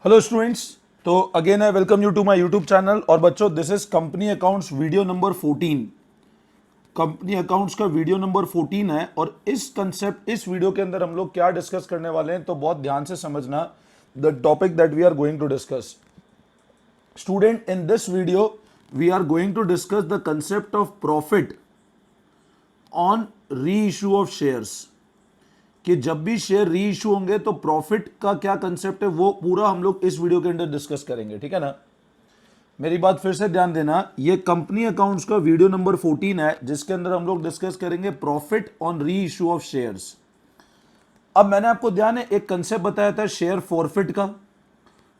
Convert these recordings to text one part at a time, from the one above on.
Hello students, तो again I welcome you to my YouTube channel. और बच्चों, this is company accounts video number 14। Company accounts का video number 14 है और इस वीडियो के अंदर हम लोग क्या डिस्कस करने वाले हैं, तो बहुत ध्यान से समझना the topic that we are going to discuss. Student, in this video we are going to discuss the concept of profit on reissue of shares. कि जब भी शेयर री इशू होंगे तो प्रॉफिट का क्या कंसेप्ट है वो पूरा हम लोग इस वीडियो के अंदर डिस्कस करेंगे। ठीक है ना। मेरी बात फिर से ध्यान देना, ये कंपनी अकाउंट्स का वीडियो नंबर 14 है जिसके अंदर हम लोग डिस्कस करेंगे profit on reissue of shares. अब मैंने आपको ध्यान है एक कंसेप्ट बताया था शेयर फॉरफिट का,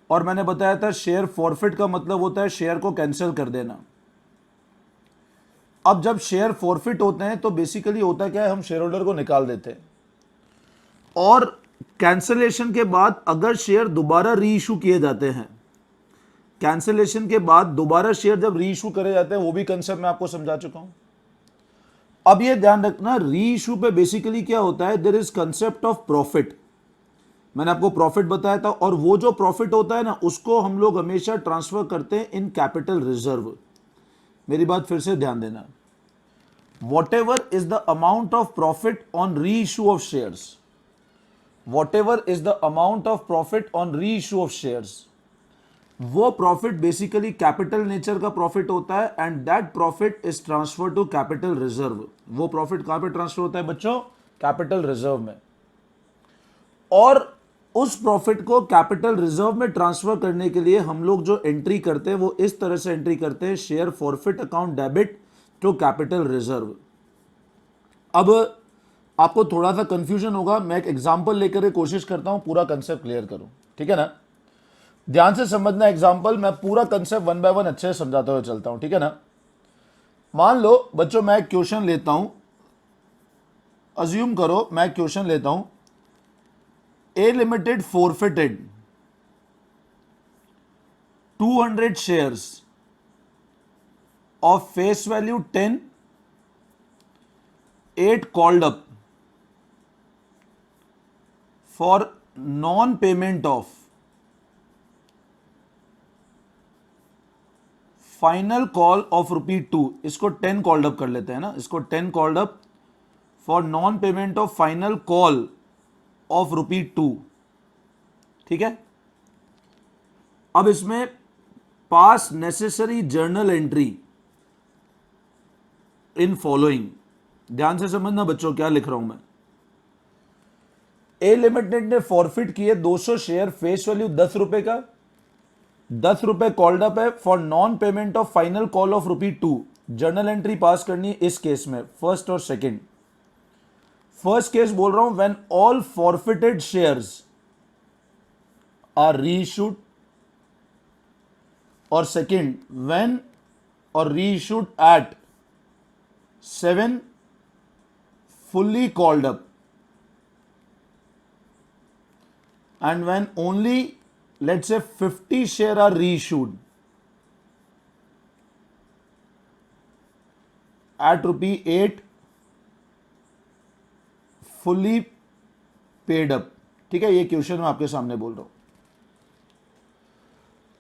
और मैंने बताया था शेयर फॉरफिट का मतलब होता है शेयर को कैंसिल कर देना। अब जब शेयर फॉरफिट होते हैं तो बेसिकली होता क्या है, हम शेयर होल्डर को निकाल देते हैं और कैंसलेशन के बाद अगर शेयर दोबारा री इशू किए जाते हैं, कैंसलेशन के बाद दोबारा शेयर जब री इशू करे जाते हैं, वो भी कंसेप्ट मैं आपको समझा चुका हूं। अब ये ध्यान रखना, री इशू पे बेसिकली क्या होता है, there is concept of profit. मैंने आपको प्रॉफिट बताया था, और वो जो प्रॉफिट होता है ना, उसको हम लोग हमेशा ट्रांसफर करते हैं इन कैपिटल रिजर्व। मेरी बात फिर से ध्यान देना, what ever is the amount of profit on reissue of shares, whatever is the amount of profit on reissue of shares, वो प्रॉफिट बेसिकली कैपिटल नेचर का प्रॉफिट होता है and that profit is transfer to capital reserve. वो profit कहां पे transfer होता है बच्चों? कैपिटल रिजर्व में। और उस प्रॉफिट को कैपिटल रिजर्व में ट्रांसफर करने के लिए हम लोग जो एंट्री करते हैं वो इस तरह से एंट्री करते हैं, share forfeit account debit to capital reserve. अब आपको थोड़ा सा कंफ्यूजन होगा, मैं एक एग्जांपल लेकर के कोशिश करता हूं पूरा कंसेप्ट क्लियर करूं। ठीक है ना। ध्यान से समझना एग्जांपल, मैं पूरा कंसेप्ट वन बाय वन अच्छे से समझाते हुए चलता हूं। ठीक है ना। मान लो बच्चों, मैं एक क्वेश्चन लेता हूं, अज्यूम करो मैं क्वेश्चन लेता हूं, A limited forfeited 200 shares of face value 10, 8 called up for non-payment of final call of ₹2। इसको 10 कॉल्ड अप कर लेते हैं ना, इसको 10 called up for non payment of final call of ₹2। ठीक है। अब इसमें पास necessary journal entry in following. ध्यान से समझना बच्चों क्या लिख रहा हूं मैं। ए लिमिटेड ने फॉरफिट किए 200 शेयर, फेस वैल्यू 10 रुपए का, 10 रुपए कॉल्ड अप है for non payment of final call of ₹2। Journal entry पास करनी है इस केस में, फर्स्ट और सेकंड। फर्स्ट केस बोल रहा हूं, when all forfeited shares are reissued, और सेकंड व्हेन और reissued at 7 fully called up, and when only let's say 50 share are reissued at ₹8 fully paid up। ठीक है, ये क्वेश्चन मैं आपके सामने बोल रहा हूं।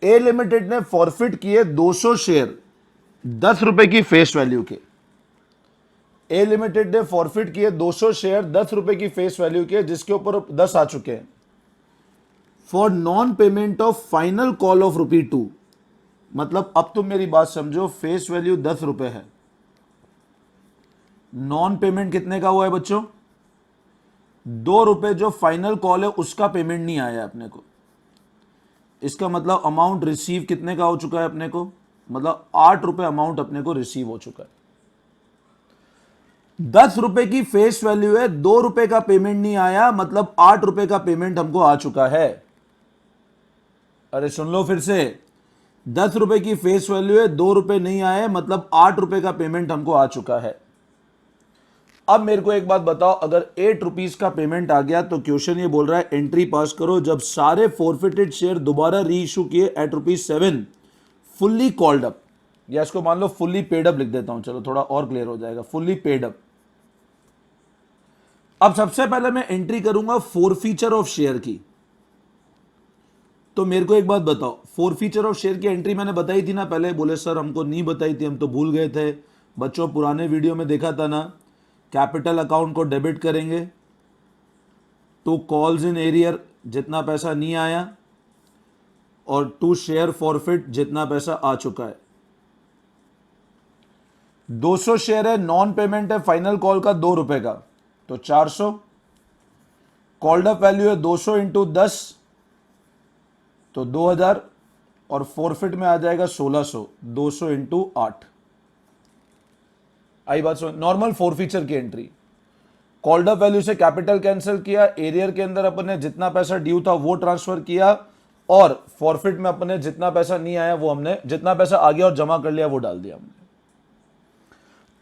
ए लिमिटेड ने फॉरफिट किए 200 शेयर 10 रुपए की फेस वैल्यू के। ए लिमिटेड ने फॉरफिट किए 200 शेयर 10 रुपए की फेस वैल्यू के, जिसके ऊपर 10 आ चुके हैं, for non payment of final call of ₹2। मतलब अब तुम मेरी बात समझो, फेस वैल्यू 10 रुपए है, नॉन पेमेंट कितने का हुआ है बच्चों? 2 रुपए जो फाइनल कॉल है उसका पेमेंट नहीं आया अपने को। इसका मतलब अमाउंट रिसीव कितने का हो चुका है अपने को? मतलब 8 रुपए अमाउंट अपने को रिसीव हो चुका है। 10 रुपए की फेस वैल्यू है, 2 रुपए का पेमेंट नहीं आया, मतलब 8 रुपए का पेमेंट हमको आ चुका है। अरे सुन लो फिर से, 10 रुपए की फेस वैल्यू है, 2 रुपए नहीं आए, मतलब 8 रुपए का पेमेंट हमको आ चुका है। अब मेरे को एक बात बताओ, अगर 8 रुपीज का पेमेंट आ गया तो क्वेश्चन ये बोल रहा है एंट्री पास करो जब सारे फॉरफिटेड शेयर दोबारा री इशू किए एट ₹7 फुल्ली कॉल्ड अप, या इसको मान लो फुल्ली पेड अप लिख देता हूं, चलो थोड़ा और क्लियर हो जाएगा, फुल्ली पेड अप। अब सबसे पहले मैं एंट्री करूंगा फोरफीचर ऑफ शेयर की। तो मेरे को एक बात बताओ, फोरफीचर ऑफ शेयर की एंट्री मैंने बताई थी ना पहले, बोले सर हमको नहीं बताई थी, हम तो भूल गए थे। बच्चों पुराने वीडियो में देखा था ना, कैपिटल अकाउंट को डेबिट करेंगे टू कॉल्स इन एरियर जितना पैसा नहीं आया, और टू शेयर फॉरफिट जितना पैसा आ चुका है। 200 शेयर है, नॉन पेमेंट है, फाइनल कॉल का 2 रुपए का, तो 400। कॉल्ड अप वैल्यू है 200 इंटू 10, तो 2000, और फॉरफिट में आ जाएगा 1600, 200 इंटू 8। आई बात समझ? नॉर्मल फोरफीचर की एंट्री, कॉल्ड अप वैल्यू से कैपिटल कैंसिल किया, एरियर के अंदर अपन ने जितना पैसा ड्यू था वो ट्रांसफर किया, और फॉरफिट में अपन ने जितना पैसा नहीं आया वो हमने, जितना पैसा आ गया और जमा कर लिया वो डाल दिया हमने।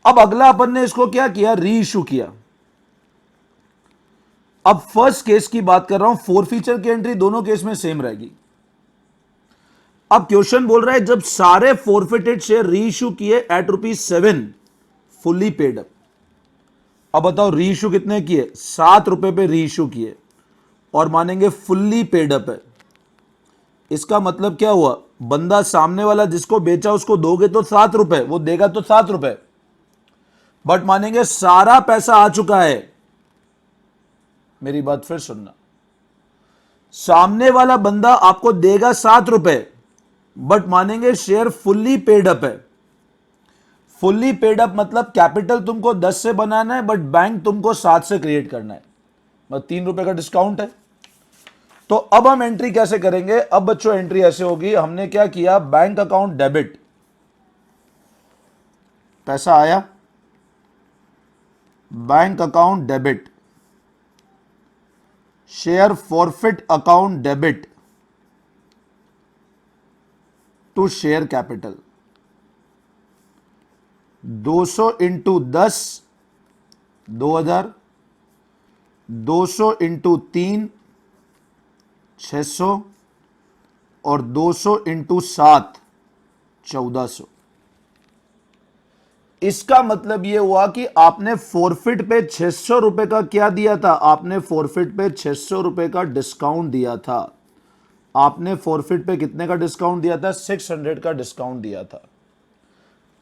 अब अगला अपन ने इसको क्या किया, री इशू किया। अब फर्स्ट केस की बात कर रहा हूं, फोरफीचर की एंट्री दोनों केस में सेम रहेगी। अब क्वेश्चन बोल रहा है जब सारे फोरफिटेड शेयर री इशू किए एट ₹7 फुल्ली पेड अप। अब बताओ री इशू कितने किए, 7 रुपए पे री इशू किए, और मानेंगे फुल्ली पेड अप है। इसका मतलब क्या हुआ, बंदा सामने वाला जिसको बेचा उसको दोगे तो 7 रुपए, वो देगा तो 7 रुपए, बट मानेंगे सारा पैसा आ चुका है। मेरी बात फिर सुनना, सामने वाला बंदा आपको देगा 7 रुपए, बट मानेंगे शेयर फुल्ली पेड अप है। फुल्ली पेड अप मतलब कैपिटल तुमको 10 से बनाना है, बट बैंक तुमको 7 से क्रिएट करना है, मतलब 3 रुपए का डिस्काउंट है। तो अब हम एंट्री कैसे करेंगे, अब बच्चों एंट्री ऐसे होगी, हमने क्या किया, बैंक अकाउंट डेबिट, पैसा आया, bank account debit, share forfeit account debit to share capital, 200 into 10 2000, 200 into 3 600, और 200 इंटू 7 1400। इसका मतलब यह हुआ कि आपने फॉरफिट पे 600 रुपए का क्या दिया था, आपने फॉरफिट पे 600 रुपए का डिस्काउंट दिया था। आपने फॉरफिट पे कितने का डिस्काउंट दिया था, 600 का डिस्काउंट दिया था।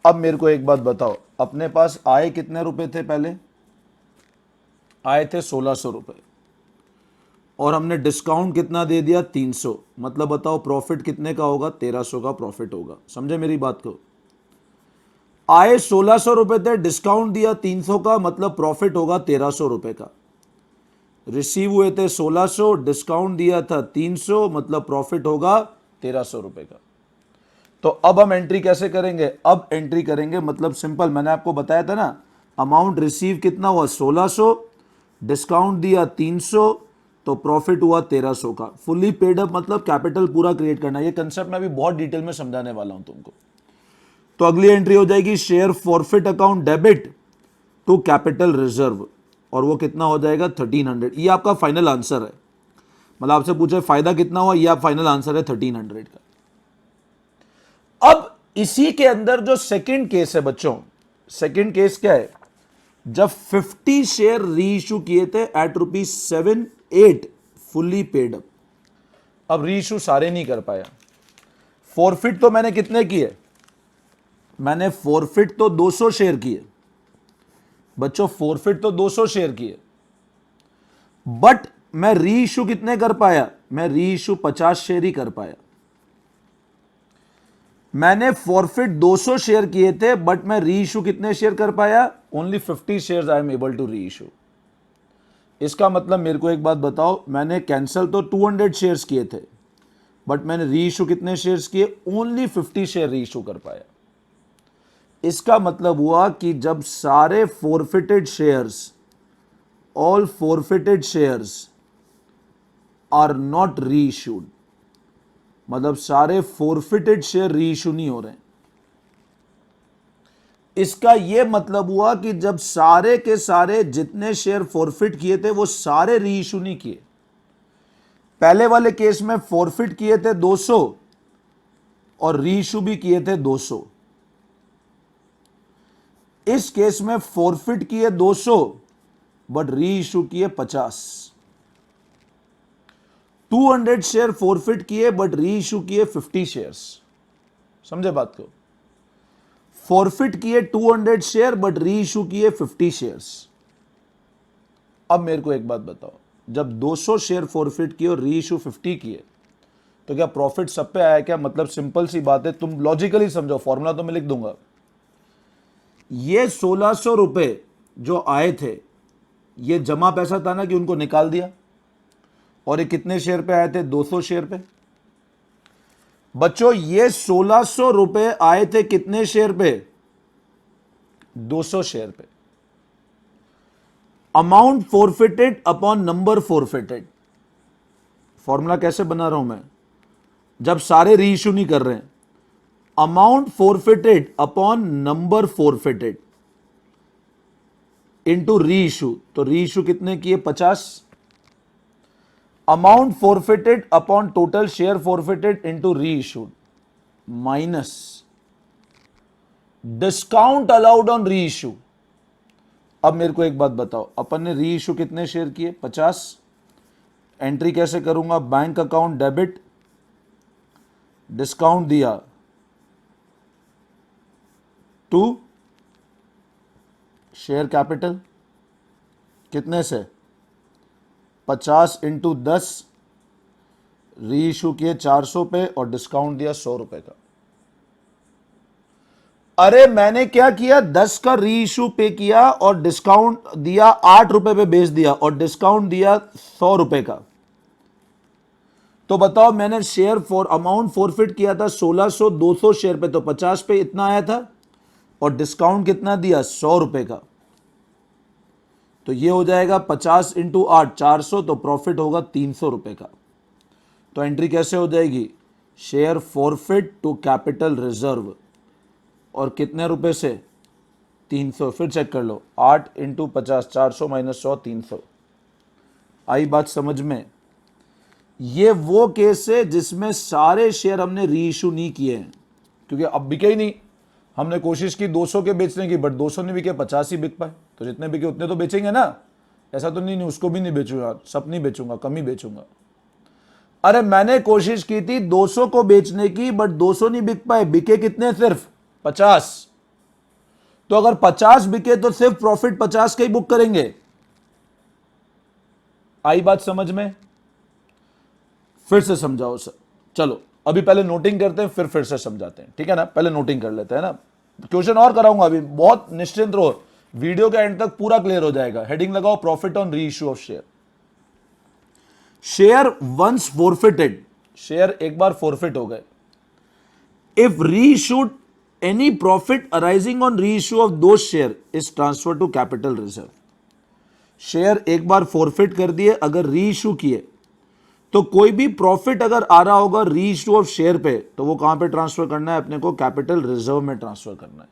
अब मेरे को एक बात बताओ, अपने पास आए कितने रुपए थे, पहले आए थे 1600 रुपए, और हमने डिस्काउंट कितना दे दिया, 300, मतलब बताओ प्रॉफिट कितने का होगा, 1300 का प्रॉफिट होगा। समझे मेरी बात को, आए 1600 रुपए थे, डिस्काउंट दिया 300 का, मतलब प्रॉफिट होगा 1300 रुपए का। रिसीव हुए थे 1600, डिस्काउंट दिया था 300, मतलब प्रॉफिट होगा 1300 रुपए का। तो अब हम एंट्री कैसे करेंगे, अब एंट्री करेंगे मतलब सिंपल, मैंने आपको बताया था ना, अमाउंट रिसीव कितना हुआ 1600, डिस्काउंट दिया 300, तो प्रॉफिट हुआ 1300 का। फुल्ली पेड अप मतलब कैपिटल पूरा क्रिएट करना। ये कंसेप्ट मैं अभी बहुत डिटेल में समझाने वाला हूं तुमको। तो अगली एंट्री हो जाएगी share forfeit account debit to capital reserve, और वो कितना हो जाएगा 1300। ये आपका फाइनल आंसर है, मतलब आपसे पूछे फायदा कितना हुआ, ये आप फाइनल आंसर है 1300 का। अब इसी के अंदर जो सेकंड केस है बच्चों, सेकंड केस क्या है, जब 50 शेयर री इशू किए थे एट ₹7 फुल्ली पेड अप। अब री इशू सारे नहीं कर पाया, फॉरफिट तो मैंने कितने किए, मैंने फॉरफिट तो 200 शेयर किए बच्चों, फॉरफिट तो 200 शेयर किए, बट मैं री इशू कितने कर पाया, मैं री इशू 50 शेयर ही कर पाया। मैंने फॉरफिट 200 शेयर किए थे, बट मैं री इशू कितने शेयर कर पाया, only 50 shares I am able to reissue. इसका मतलब मेरे को एक बात बताओ, मैंने कैंसिल तो 200 शेयर्स किए थे, बट मैंने री इशू कितने शेयर्स किए, ओनली 50 शेयर री इशू कर पाया। इसका मतलब हुआ कि जब सारे forfeited shares, all forfeited shares are not reissued, मतलब सारे फॉरफिटेड शेयर री इशू नहीं हो रहे, इसका यह मतलब हुआ कि जब सारे के सारे जितने शेयर फॉरफिट किए थे वो सारे री इशू नहीं किए। पहले वाले केस में फॉरफिट किए थे 200 और री इशू भी किए थे 200। इस केस में फॉरफिट किए 200 बट री इशू किए 50। 200 शेयर फॉरफिट किए बट री इशू किए 50 शेयर्स। समझे बात को? फॉरफिट किए 200 शेयर बट री इशू किए 50 शेयर्स। अब मेरे को एक बात बताओ, जब 200 शेयर फॉरफिट किए और री इशू 50 किए तो क्या प्रॉफिट सब पे आया क्या? मतलब सिंपल सी बात है, तुम लॉजिकली समझो, फॉर्मूला तो मैं लिख दूंगा। ये 1600 रुपए जो आए थे, ये जमा पैसा था ना कि उनको निकाल दिया, और ये कितने शेयर पे आए थे? 200 शेयर पे। बच्चों ये 1600 रुपए आए थे कितने शेयर पे? 200 शेयर पे। Amount forfeited upon number forfeited. Formula कैसे बना रहा हूं मैं? जब सारे री इशू नहीं कर रहे हैं, amount forfeited upon number forfeited into reissue. तो री इशू कितने किए? 50। Amount forfeited upon total share forfeited into reissued minus discount allowed on reissue. अब मेरे को एक बात बताओ, अपन ने री इशू कितने शेयर किए? 50। एंट्री कैसे करूंगा? बैंक अकाउंट डेबिट, डिस्काउंट दिया टू शेयर कैपिटल, कितने से? 50 इंटू 10, री इशू किए 400 पे और डिस्काउंट दिया 100 रुपए का। अरे मैंने क्या किया, 10 का री इशू पे किया और डिस्काउंट दिया 8 रुपए पे बेच दिया और डिस्काउंट दिया 100 रुपए का। तो बताओ, मैंने शेयर फॉर अमाउंट फॉरफिट किया था 1600, 200 शेयर पे, तो 50 पे इतना आया था और डिस्काउंट कितना दिया? 100 रुपए का। तो ये हो जाएगा 50 इंटू 8, 400, तो प्रॉफिट होगा 300 रुपए का। तो एंट्री कैसे हो जाएगी? Share forfeit to capital reserve, और कितने रुपए से? 300। फिर चेक कर लो, 8 इंटू 50, 400 माइनस 100, 300। आई बात समझ में? ये वो केस है जिसमें सारे शेयर हमने री इशू नहीं किए हैं, क्योंकि अब बिके ही नहीं। हमने कोशिश की 200 के बेचने की, बट 200 नहीं बिके, 50 ही बिक पाए। तो जितने बिके उतने तो बेचेंगे ना। ऐसा तो नहीं उसको भी नहीं बेचूंगा, सब नहीं बेचूंगा, कम ही बेचूंगा। अरे मैंने कोशिश की थी 200 को बेचने की, बट 200 नहीं बिक पाए, बिके कितने? सिर्फ 50। तो अगर 50 बिके तो सिर्फ प्रॉफिट 50 का ही बुक करेंगे। आई बात समझ में? फिर से समझाओ सर। चलो अभी पहले नोटिंग करते हैं, फिर से समझाते हैं, ठीक है ना? पहले नोटिंग कर लेते हैं ना। क्वेश्चन और कराऊंगा अभी, बहुत निश्चिंत रहो, वीडियो के एंड तक पूरा क्लियर हो जाएगा। हेडिंग लगाओ, profit on reissue of share. Share once forfeited, share एक बार फॉरफिट हो गए। If reissued, any profit arising on reissue of दो share is transfer to capital reserve. Share एक बार फॉरफिट कर दिए, अगर री इशू किए तो कोई भी प्रॉफिट अगर आ रहा होगा री इशू ऑफ शेयर पे, तो वो कहां पे ट्रांसफर करना है? अपने को कैपिटल रिजर्व में ट्रांसफर करना है।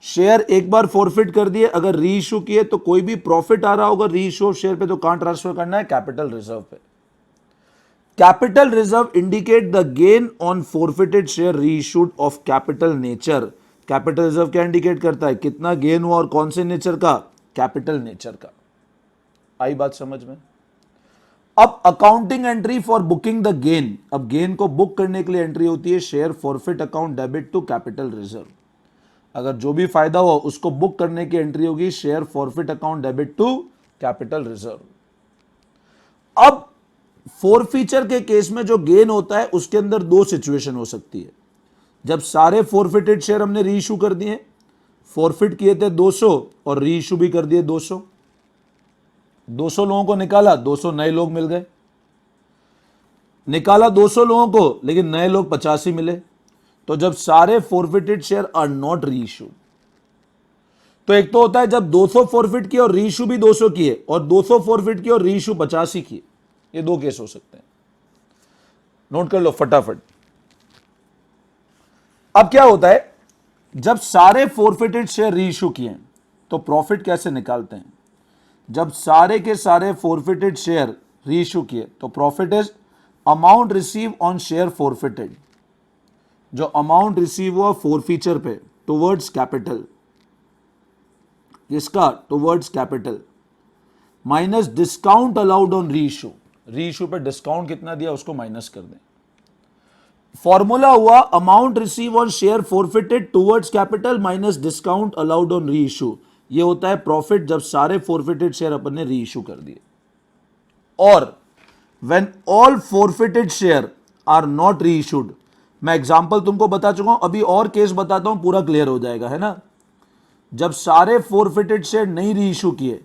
शेयर एक बार फॉरफिट कर दिए, अगर री इशू किए तो कोई भी प्रॉफिट आ रहा होगा री इशू ऑफ शेयर पे, तो कहां ट्रांसफर करना है? कैपिटल रिजर्व पे। Capital reserve indicate the gain on forfeited share reissued of capital nature. Capital reserve क्या इंडिकेट करता है? कितना गेन हुआ और कौन से नेचर का? कैपिटल नेचर का। आई बात समझ में? अब accounting entry for booking the gain. अब गेन को बुक करने के लिए एंट्री होती है share forfeit account debit to capital reserve. अगर जो भी फायदा हो उसको बुक करने की एंट्री होगी share forfeit account debit to capital reserve. अब फॉरफीचर के केस में जो गेन होता है उसके अंदर दो सिचुएशन हो सकती है। जब सारे फॉरफिटेड शेयर हमने री इशू कर दिए, फॉरफिट किए थे 200 और री इशू भी कर दिए 200, 200 लोगों को निकाला, 200 नए लोग मिल गए। निकाला 200 लोगों को, लेकिन नए लोग 50 ही मिले। तो जब सारे फॉरफिटेड शेयर आर नॉट री इशू, तो एक तो होता है जब 200 फॉरफिट किए और री इशू भी 200 किए, और 200 फॉरफिट किए और री इशू 50 ही किए। ये दो केस हो सकते हैं, नोट कर लो फटाफट। अब क्या होता है, जब सारे फॉरफिटेड शेयर री इशू किए तो प्रॉफिट कैसे निकालते हैं? जब सारे के सारे फॉरफिटेड शेयर री इशू किए तो profit is amount receive on share forfeited, जो अमाउंट रिसीव हुआ फॉरफीचर पे, टुवर्ड्स कैपिटल, किसका? Towards capital, minus discount allowed on री इशू। री इशू पे डिस्काउंट कितना दिया उसको माइनस कर दें। फॉर्मूला हुआ amount receive on share forfeited towards capital minus discount allowed on री इशू। ये होता है प्रॉफिट जब सारे फॉरफिटेड शेयर अपन ने री इशू कर दिए। और when all forfeited share are not reissued, मैं एग्जांपल तुमको बता चुका हूं, अभी और केस बताता हूं, पूरा क्लियर हो जाएगा, है ना। जब सारे फॉरफिटेड शेयर नहीं री इशू किए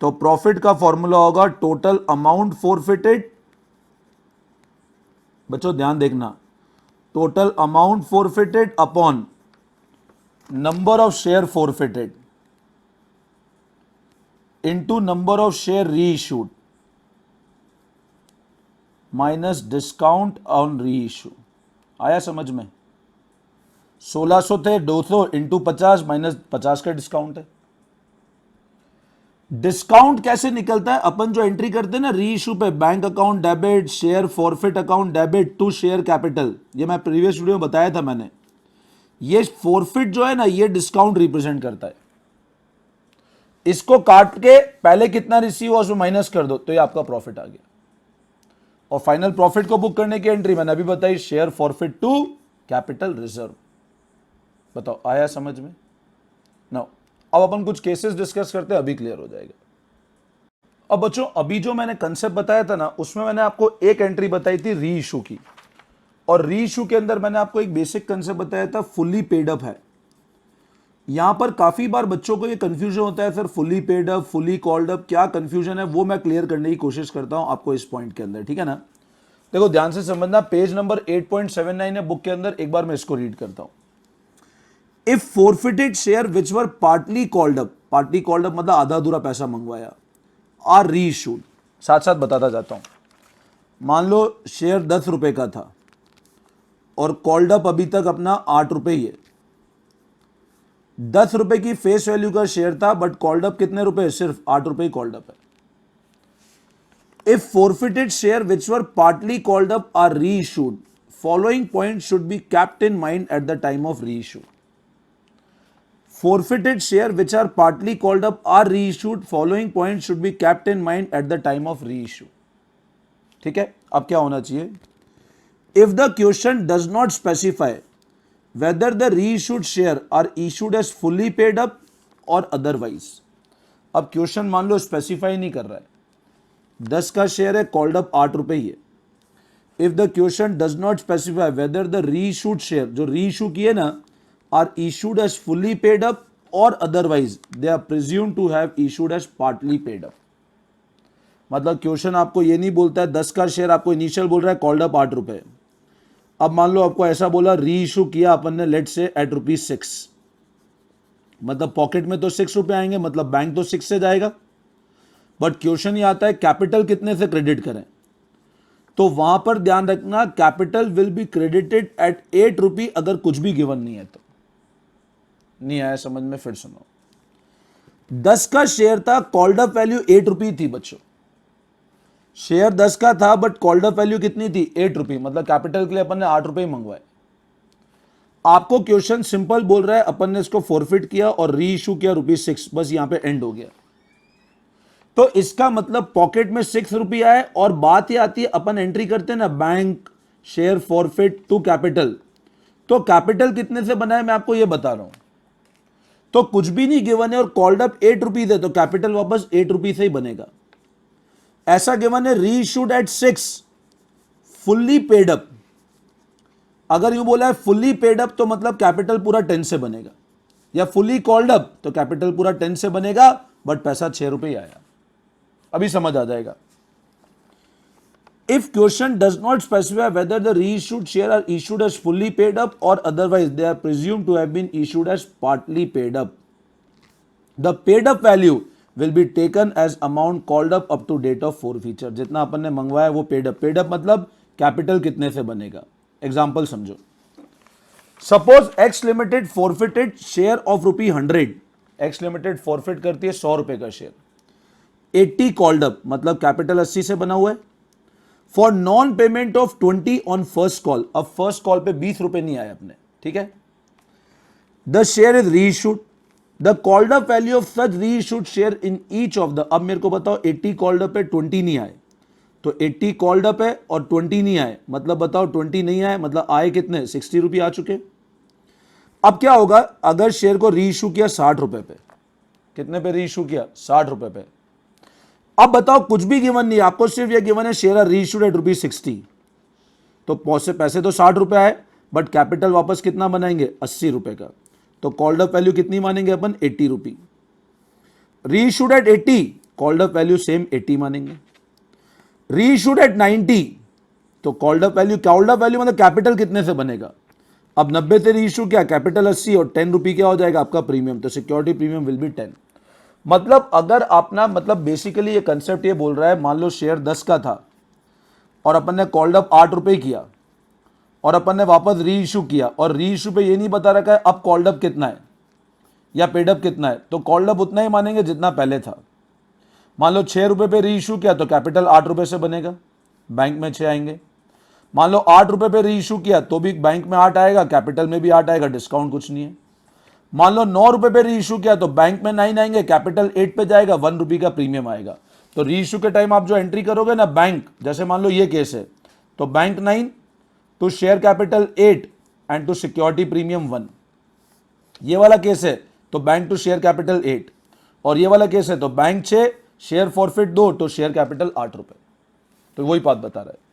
तो प्रॉफिट का फॉर्मूला होगा टोटल अमाउंट फॉरफिटेड, बच्चों ध्यान देखना, total amount forfeited upon number of share forfeited into number of share reissued minus discount on reissue. आया समझ में? 1600 थे, 200 इंटू 50 माइनस 50 का डिस्काउंट है। डिस्काउंट कैसे निकलता है? अपन जो एंट्री करते हैं ना री इशू पे, bank account debit, share forfeit account debit to share capital, ये मैं प्रीवियस वीडियो में बताया था मैंने। ये फॉरफिट जो है ना ये डिस्काउंट रिप्रेजेंट करता है। इसको काट के पहले कितना रिसीव हुआ उसमें माइनस कर दो तो ये आपका प्रॉफिट आ गया। और फाइनल प्रॉफिट को बुक करने की एंट्री मैंने अभी बताई, share forfeit to capital reserve. बताओ आया समझ में? नो, अब अपन कुछ केसेस डिस्कस करते हैं, अभी क्लियर हो जाएगा। अब बच्चों अभी जो मैंने कंसेप्ट बताया था ना उसमें मैंने आपको एक एंट्री बताई थी री इशू की, और री इशू के अंदर मैंने आपको एक बेसिक कंसेप्ट बताया था फुल्ली पेड अप है। यहां पर काफी बार बच्चों को ये कंफ्यूजन होता है, sir fully paid up, fully called up, क्या कंफ्यूजन है वो मैं क्लियर करने की कोशिश करता हूं आपको इस पॉइंट के अंदर, ठीक है ना। देखो ध्यान से समझना, पेज नंबर 8.79 है बुक के अंदर, एक बार मैं इसको रीड करता हूं। If forfeited share which were partly called up मतलब आधा अधूरा पैसा मंगवाया, आर री इशूड, साथ साथ बताता जाता हूं। मान लो शेयर 10 रुपए का था और कॉल्ड अप अभी तक अपना 8 रुपए ही है। 10 रुपए की फेस वैल्यू का शेयर था बट कॉल्ड अप कितने रुपए? सिर्फ 8 रुपए ही कॉल्ड अप है। If forfeited share which were partly called up are reissued, following point should be kept in mind at the time of reissue. Forfeited share which are partly called up are reissued. Following points should be kept in mind at the time of reissue. ठीक है, अब क्या होना चाहिए? If the question does not specify whether the reissued share are issued as fully paid up or otherwise. अब question मान लो specify नहीं कर रहा है, 10 का शेयर है, कॉल्ड अप 8 रुपए ही है। If the question does not specify whether the reissued share, जो रीइशू किए ना, are issued as fully paid up or otherwise they are presumed to have issued as partly paid up। मतलब question आपको ये नहीं बोलता है 10 का शेयर आपको इनिशियल बोल रहा है कॉल्ड अप 8 रुपए, अब मान लो आपको ऐसा बोला री इशू किया अपन ने लेट से एट ₹6, मतलब पॉकेट में तो 6 रुपए आएंगे, मतलब बैंक तो 6 से जाएगा, बट क्वेश्चन ये आता है कैपिटल कितने से क्रेडिट करें, तो वहां पर ध्यान रखना capital will be credited at 8 rupee अगर कुछ भी गिवन नहीं है तो। नहीं आया समझ में? फिर सुनो, 10 का शेयर था, कॉल्ड अप वैल्यू 8 रुपी थी बच्चों। शेयर 10 का था बट कॉल्ड अप वैल्यू कितनी थी? 8 रुपी, मतलब कैपिटल के लिए अपन ने 8 रुपए मंगवाए। आपको क्वेश्चन सिंपल बोल रहा है, अपन ने इसको फॉरफिट किया और री इशू किया ₹6, बस यहां पे एंड हो गया। तो इसका मतलब पॉकेट में 6 रुपये आए, और बात ये आती है अपन एंट्री करते हैं ना bank share forfeit to capital, तो कैपिटल कितने से बना है मैं आपको ये बता रहा हूं। तो कुछ भी नहीं गिवन है और कॉल्ड अप 8 रुपीज है तो कैपिटल वापस 8 रुपीज से ही बनेगा। ऐसा गिवन है री issued at 6 fully paid up, अगर यूं बोला है फुल्ली पेड अप तो मतलब कैपिटल पूरा 10 से बनेगा, या फुल्ली कॉल्ड अप तो कैपिटल पूरा 10 से बनेगा बट पैसा 6 रुपये ही आया। अभी समझ आ जाएगा। If question does not specify whether the reissued share are issued as fully paid up or otherwise they are presumed to have been issued as partly paid up, the paid up value will be taken as amount called up to date of forfeiture। जितना अपन ने मंगवाया वो paid up, paid up मतलब capital कितने से बनेगा। Example समझो, suppose X limited forfeited share of ₹100, X limited forfeit करती है 100 रुपए का शेयर, 80 कॉल्ड अप मतलब कैपिटल 80 से बना हुआ है, for non payment of 20 on first call. अब फर्स्ट कॉल पे 20 रुपए नहीं आए अपने, ठीक है। The share is reissued, the called up value of such reissued share in each of the, अब मेरे को बताओ 80 कॉल्ड अप पे 20 नहीं आए, तो 80 कॉल्ड अप है और 20 नहीं आए, मतलब बताओ 20 नहीं आए, मतलब आए कितने, 60 रुपये आ चुके। अब क्या होगा, अगर शेयर को री इशू किया 60 रुपए पे, कितने पे री इशू किया, 60 रुपए पे। अब बताओ कुछ भी गिवन नहीं, आपको सिर्फ यह गिवन है share are reissued at ₹60, तो पैसे तो 60 रुपए आए, बट कैपिटल वापस कितना बनाएंगे, 80 रुपए का। तो कॉल्ड अप वैल्यू कितनी मानेंगे अपन, 80 रुपी। री issued at 80, called up value same 80 मानेंगे। री इशूड एट 90, तो कॉल्ड अप वैल्यू मतलब कैपिटल कितने से बनेगा। अब 90 से री इशू क्या, कैपिटल 80 और 10 रुपी क्या हो जाएगा आपका प्रीमियम, तो सिक्योरिटी प्रीमियम विल बी 10। मतलब अगर अपना मतलब बेसिकली ये कंसेप्ट ये बोल रहा है, मान लो शेयर 10 का था और अपन ने कॉल्ड अप 8 रुपए किया और अपन ने वापस री इशू किया, और री इशू पे ये नहीं बता रखा है अब कॉल्ड अप कितना है या पेड अप कितना है, तो कॉल्ड अप उतना ही मानेंगे जितना पहले था। मान लो 6 रुपए पे री इशू किया तो कैपिटल 8 रुपए से बनेगा, बैंक में 6 आएंगे। मान लो 8 रुपए पे री इशू किया तो भी बैंक में 8 आएगा, कैपिटल में भी 8 आएगा, डिस्काउंट कुछ नहीं है। मान लो 9 रुपए पे री इशू किया तो बैंक में 9 आएंगे, कैपिटल 8 पे जाएगा, 1 रुपी का प्रीमियम आएगा। तो री इशू के टाइम आप जो एंट्री करोगे ना बैंक, जैसे मान लो ये केस है, तो bank 9 to share capital 8 and to security premium 1, ये वाला केस है तो बैंक टू शेयर कैपिटल 8, और ये वाला केस है तो बैंक 6 शेयर फॉरफिट 2 तो शेयर कैपिटल 8 रुपए। तो वही बात बता रहा है।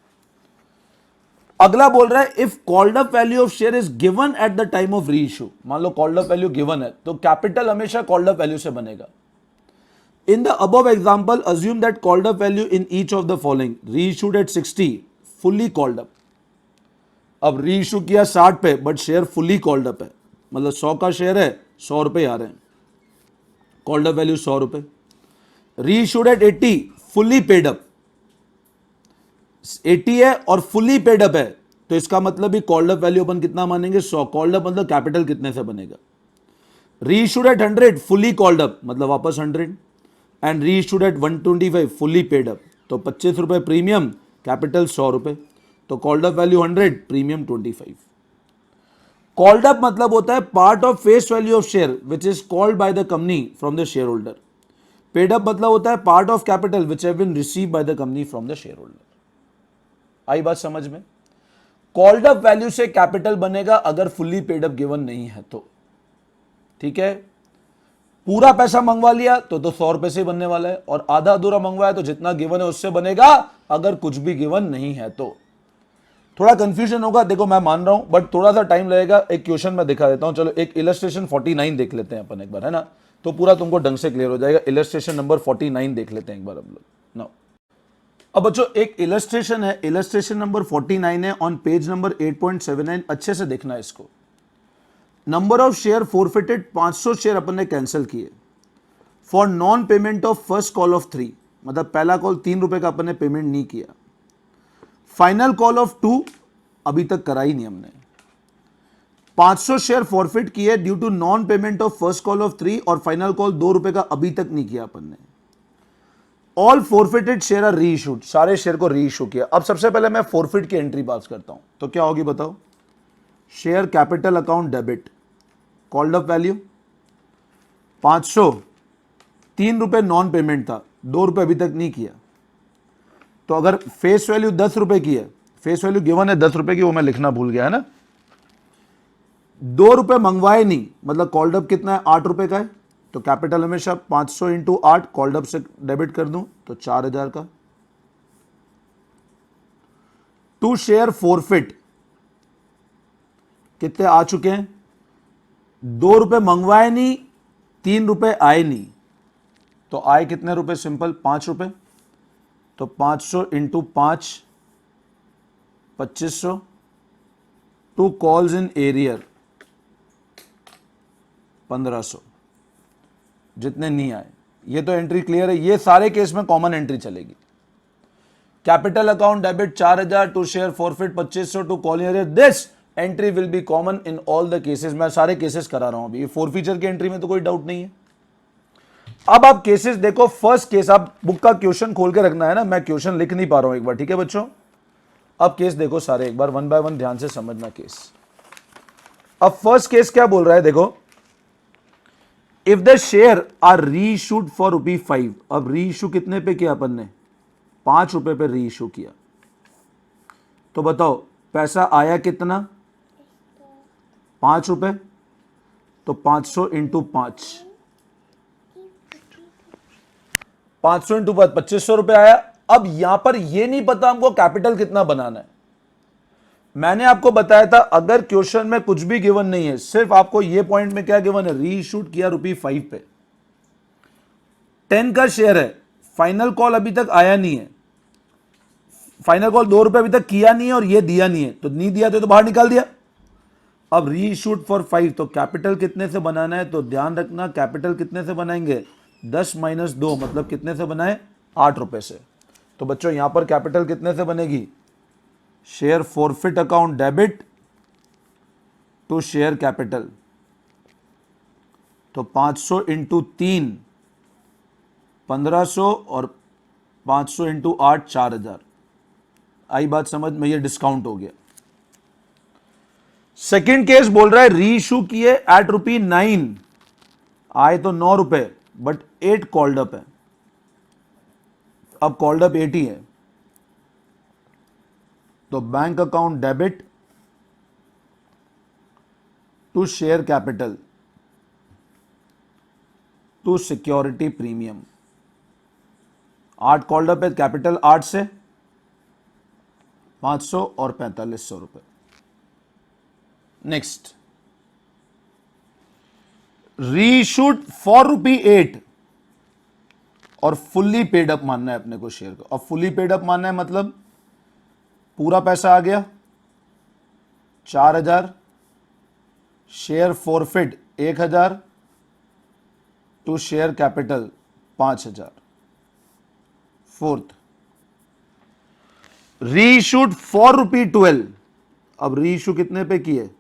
अगला बोल रहा है if called up value of share is given at the time of reissue, मान लो कॉल्ड अप वैल्यू गिवन है तो कैपिटल हमेशा कॉल्ड अप वैल्यू से बनेगा। In the above example assume that called up value in each of the following, reissued at 60 fully called up. अब reissue किया 60 पे but share fully called up है, मतलब 100 का share है, 100 रुपए आ रहे हैं, कॉल्ड अप वैल्यू 100 रुपए। री issued at 80 fully paid up, 80 है और फुल्ली पेड अप है, तो इसका मतलब भी कॉल्ड अप वैल्यू अपन कितना मानेंगे, 100। कॉल्ड अप मतलब कैपिटल कितने से बनेगा। Reissued at 100 fully called up, मतलब वापस 100, and reissued at 125 fully paid up, तो 25 रुपए प्रीमियम, कैपिटल 100 रुपए, तो called up value 100, premium 25। Called up मतलब होता है part of face value of share which is called by the company from the share holder. Paid up मतलब होता है part of capital which have been receive by the company from the share holder. आई बात समझ में। Called up value से capital बनेगा अगर फुल्ली पेड अप गिवन नहीं है तो, ठीक है। पूरा पैसा मंगवा लिया तो 100 रुपए से बनने वाला है, और आधा अधूरा मंगवाया तो जितना गिवन है उससे बनेगा, अगर कुछ भी गिवन नहीं है तो। थोड़ा कंफ्यूजन होगा, देखो मैं मान रहा हूं बट थोड़ा सा टाइम लगेगा। एक क्वेश्चन मैं दिखा देता हूं, चलो एक इलस्ट्रेशन 49 देख लेते हैं अपन एक बार, है ना, तो पूरा तुमको ढंग से क्लियर हो जाएगा। इलस्ट्रेशन नंबर 49 देख लेते हैं एक बार हम लोग नाउ। अब बच्चों एक इलस्ट्रेशन है, इलस्ट्रेशन नंबर 49 है ऑन पेज नंबर 8.79, अच्छे से देखना है इसको। Number of share forfeited 500 share अपन ने कैंसिल किए for non payment of first call of 3, मतलब पहला कॉल 3 रुपए का अपन ने पेमेंट नहीं किया। फाइनल कॉल ऑफ 2 अभी तक करा ही नहीं हमने। 500 शेयर फॉरफिट किए due to non payment of first call of 3, और फाइनल कॉल 2 रुपए का अभी तक नहीं किया अपन ने। ऑल फोरफिटेड शेयर आर री इशूड, सारे शेयर को री इशू किया। अब सबसे पहले मैं फोरफिट की एंट्री पास करता हूं, तो क्या होगी बताओ। Share capital account debit, called up value 500, 3 रुपए नॉन पेमेंट था, 2 रुपए अभी तक नहीं किया, तो अगर फेस वैल्यू 10 रुपए की है, फेस वैल्यू गिवन है 10 रुपए की, वो मैं लिखना भूल गया है ना, 2 रुपए मंगवाए नहीं, मतलब कॉल्ड अप कितना है, 8 रुपए का है, तो कैपिटल हमेशा 500 इंटू 8 कॉल्ड अप से डेबिट कर दूं तो 4000 का। टू शेयर फोरफिट कितने आ चुके हैं, 2 रुपए मंगवाए नहीं, 3 रुपए आए नहीं, तो आए कितने रुपए, सिंपल 5 रुपए, तो 500 into 5 2500, to calls in arrear 1500, जितने नहीं आए। ये तो एंट्री क्लियर है, ये सारे केस में कॉमन एंट्री चलेगी। Capital account debit 4000, to share forfeit 2500, to call in arrear, this entry will be common in all the cases. मैं सारे केसेस करा रहा हूं अभी, ये फोरफीचर की एंट्री में तो कोई डाउट नहीं है। अब आप केसेस देखो, फर्स्ट केस, आप बुक का क्वेश्चन खोल के रखना है ना, मैं क्वेश्चन लिख नहीं पा रहा हूं एक बार, ठीक है बच्चों। अब केस देखो सारे एक बार, 1 बाय 1 ध्यान से समझना केस। अब फर्स्ट केस क्या बोल रहा है देखो, if the share are reissued for ₹5, अब री इशू कितने पे किया अपन ने, ₹5 पे री इशू किया, तो बताओ पैसा आया कितना? ₹5। तो 500 इंटू 5, 500 इंटू 5 ₹2500 आया। अब यहां पर यह नहीं पता हमको कैपिटल कितना बनाना है। मैंने आपको बताया था अगर क्वेश्चन में कुछ भी गिवन नहीं है, सिर्फ आपको ये पॉइंट में क्या गिवन है, री इशूड किया ₹5 पे, 10 का शेयर है, फाइनल कॉल अभी तक आया नहीं है, फाइनल कॉल ₹2 अभी तक किया नहीं है और ये दिया नहीं है, तो नहीं दिया तो बाहर निकाल दिया। अब री इशूड फॉर 5, तो कैपिटल कितने से बनाना है? तो ध्यान रखना कैपिटल कितने से बनाएंगे, 10 माइनस 2 मतलब कितने से बनाए, ₹8 से। तो बच्चों यहां पर कैपिटल कितने से बनेगी, share forfeit account debit to share capital, तो 500 इंटू 3 1500 और 500 इंटू 8 4000। आई बात समझ में? ये डिस्काउंट हो गया। सेकेंड केस बोल रहा है री इशू किए एट ₹9, आए तो ₹9 बट 8 कॉल्ड अप है। अब कॉल्ड अप 8 ही है, तो bank account debit to share capital to security premium. 8 called up है, कैपिटल 8 से 500 और ₹4500। नेक्स्ट, री इशूड फॉर ₹8 और फुल्ली पेड अप मानना है अपने को शेयर को। अब फुल्ली पेड अप मानना है मतलब पूरा पैसा आ गया 4000, share forfeit 1000 to share capital 5000। Fourth, reissued for ₹12। अब री इशू कितने पे किए,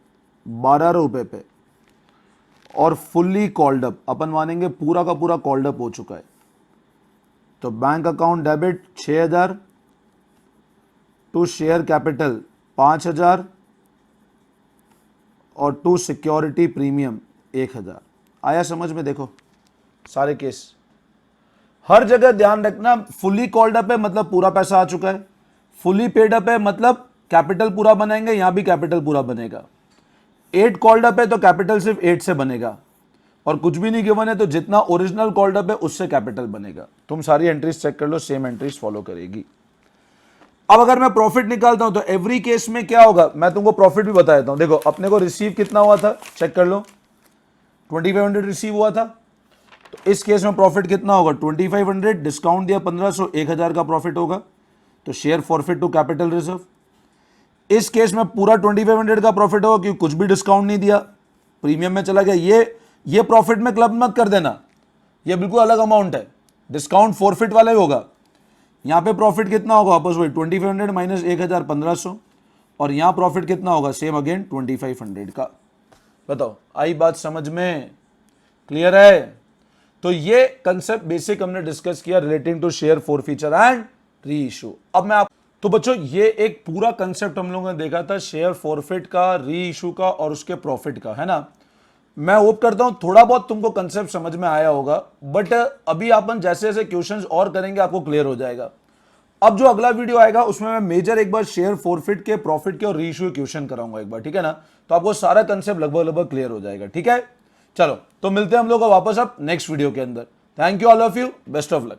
₹12 पे, और फुल्ली कॉल्ड अप अपन मानेंगे पूरा का पूरा कॉल्ड अप हो चुका है, तो bank account debit 6000 to share capital 5000 और टू सिक्योरिटी प्रीमियम 1000। आया समझ में? देखो सारे केस हर जगह ध्यान रखना, फुल्ली कॉल्ड अप है मतलब पूरा पैसा आ चुका है, फुल्ली पेड अप है मतलब कैपिटल पूरा बनाएंगे, यहां भी कैपिटल पूरा बनेगा। 8 कॉल्ड अप है तो कैपिटल सिर्फ 8 से बनेगा, और कुछ भी नहीं गिवन है तो जितना ओरिजिनल कॉल्ड अप है उससे कैपिटल बनेगा। तुम सारी एंट्रीज चेक कर लो, सेम एंट्रीज फॉलो करेगी। अब अगर मैं प्रॉफिट निकालता हूं तो एवरी केस में क्या होगा, मैं तुमको प्रॉफिट भी बता देता हूं। देखो अपने को रिसीव कितना हुआ था, चेक कर लो, 2500 रिसीव हुआ था, तो इस केस में प्रॉफिट कितना होगा, 2500 डिस्काउंट दिया 1500, 1000 का प्रॉफिट होगा, तो share forfeit to capital reserve. इस केस में पूरा 2500 का प्रॉफिट होगा क्योंकि कुछ भी डिस्काउंट नहीं दिया, प्रीमियम में चला गया। ये प्रॉफिट में क्लब मत कर देना, ये बिल्कुल अलग अमाउंट है, डिस्काउंट फॉरफिट वाला ही होगा। यहां पे प्रॉफिट कितना होगा, वापस वही 2500 माइनस 1000 1500, और यहां प्रॉफिट कितना होगा, सेम अगेन 2500 का। बताओ आई बात समझ में? क्लियर है? तो ये कंसेप्ट बेसिक हमने डिस्कस किया relating to share forfeiture and reissue. अब मैं तो बच्चों ये एक पूरा कंसेप्ट हम लोगों ने देखा था शेयर फॉरफिट का, री इशू का और उसके प्रॉफिट का, है ना। मैं होप करता हूं थोड़ा बहुत तुमको कंसेप्ट समझ में आया होगा, बट अभी अपन जैसे जैसे क्वेश्चंस और करेंगे आपको क्लियर हो जाएगा। अब जो अगला वीडियो आएगा उसमें मैं मेजर एक बार शेयर फॉरफिट के, प्रॉफिट के और री इशू के क्वेश्चन कराऊंगा एक बार, ठीक है ना। तो आपको सारा कंसेप्ट लगभग क्लियर हो जाएगा, ठीक है। चलो तो मिलते हैं हम लोग वापस अब नेक्स्ट वीडियो के अंदर। Thank you all of you, best of luck.